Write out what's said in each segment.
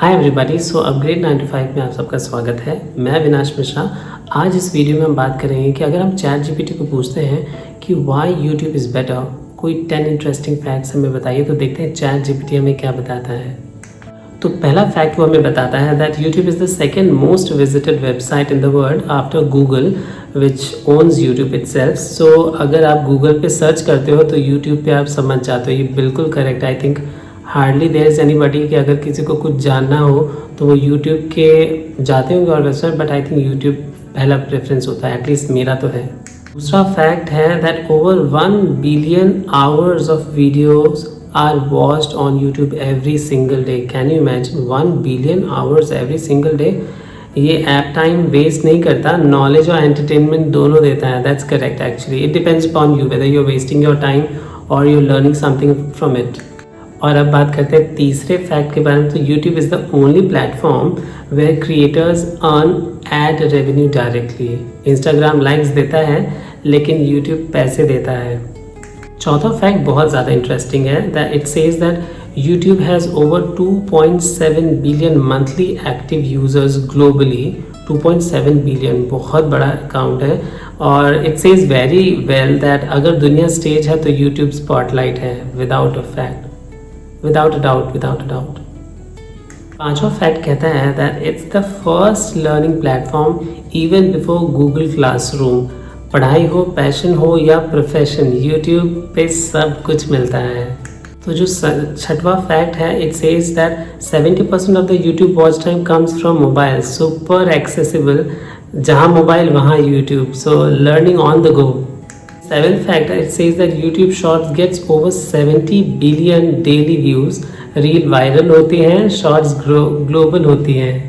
Hi everybody, so upgrade 9 to 5 में आप सबका स्वागत है। मैं विनाश मिश्रा। आज इस वीडियो में हम बात करेंगे कि अगर हम चैट जीपीटी को पूछते हैं कि वाई यूट्यूब इज़ बेटर, कोई 10 इंटरेस्टिंग फैक्ट्स हमें बताइए, तो देखते हैं चैट जीपीटी हमें क्या बताता है। तो पहला फैक्ट वो हमें बताता है that YouTube is the second most visited website in the world after Google which owns YouTube itself. So अगर आप गूगल पे सर्च करते हो तो यूट्यूब पे आप समझ जाते हो, ये बिल्कुल correct. I think hardly there is anybody कि अगर किसी को कुछ जानना हो तो वो यूट्यूब के जाते होंगे और website, but I think YouTube पहला प्रेफरेंस होता है, एटलीस्ट मेरा तो है। दूसरा फैक्ट है that over 1 billion hours of videos are watched on YouTube every single day. Can you imagine 1 billion hours every single day? ये ऐप टाइम वेस्ट नहीं करता, नॉलेज और एंटरटेनमेंट दोनों देता है। That's correct actually. It depends upon you whether you are wasting your time और you are learning something from it. और अब बात करते हैं तीसरे फैक्ट के बारे में। तो YouTube is the only platform where creators earn ad revenue directly. Instagram likes देता है लेकिन यूट्यूब पैसे देता है। चौथा फैक्ट बहुत ज़्यादा इंटरेस्टिंग है that it says that YouTube has over 2.7 billion monthly active users globally. 2.7 billion बहुत बड़ा अकाउंट है। और it says very well that अगर दुनिया स्टेज है तो यूट्यूब स्पॉटलाइट है, विदाउट अ डाउट। पांचवा फैक्ट कहता है that it's the first learning platform even before Google classroom. पढ़ाई हो, पैशन हो या प्रोफेशन, यूट्यूब पे सब कुछ मिलता है। तो जो छठवा फैक्ट है, it says that 70% of the YouTube watch time comes from mobile, super accessible. जहाँ मोबाइल वहाँ YouTube, so learning on the go. Seventh fact, it says that YouTube shorts gets over 70 billion daily views. Reel viral होती हैं, shorts global होती हैं।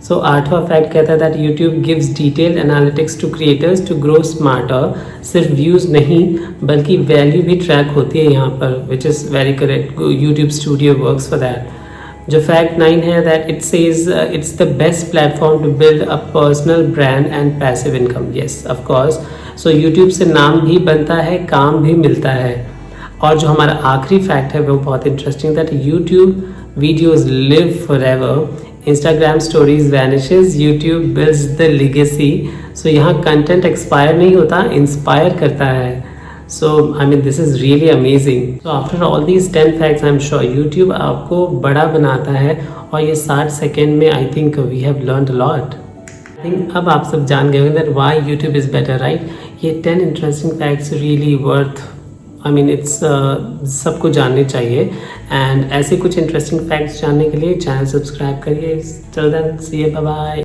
सो आठवां fact कहता है that YouTube gives detailed analytics to creators to grow smarter. सिर्फ views नहीं बल्कि वैल्यू भी ट्रैक होती है यहाँ पर, which is very correct. YouTube studio works for that. जो फैक्ट 9 है that it says it's the best platform to build a personal brand and passive income. Yes of course. So YouTube से नाम भी बनता है, काम भी मिलता है। और जो हमारा आखिरी फैक्ट है वो बहुत interesting that YouTube videos live for ever. Instagram stories vanishes, YouTube builds the legacy. So यहाँ कंटेंट एक्सपायर नहीं होता, इंस्पायर करता है। So I mean this is really amazing. So after all these 10 facts I am sure YouTube आपको बड़ा बनाता है। और ये 60 सेकेंड में I think we have learned a lot. I think अब आप सब जान गए होंगे that Y YouTube is better, right. ये 10 interesting facts really worth, I mean it's सबको जानने चाहिए। एंड ऐसे कुछ इंटरेस्टिंग फैक्ट्स जानने के लिए चैनल सब्सक्राइब करिए। Till then see you, bye bye.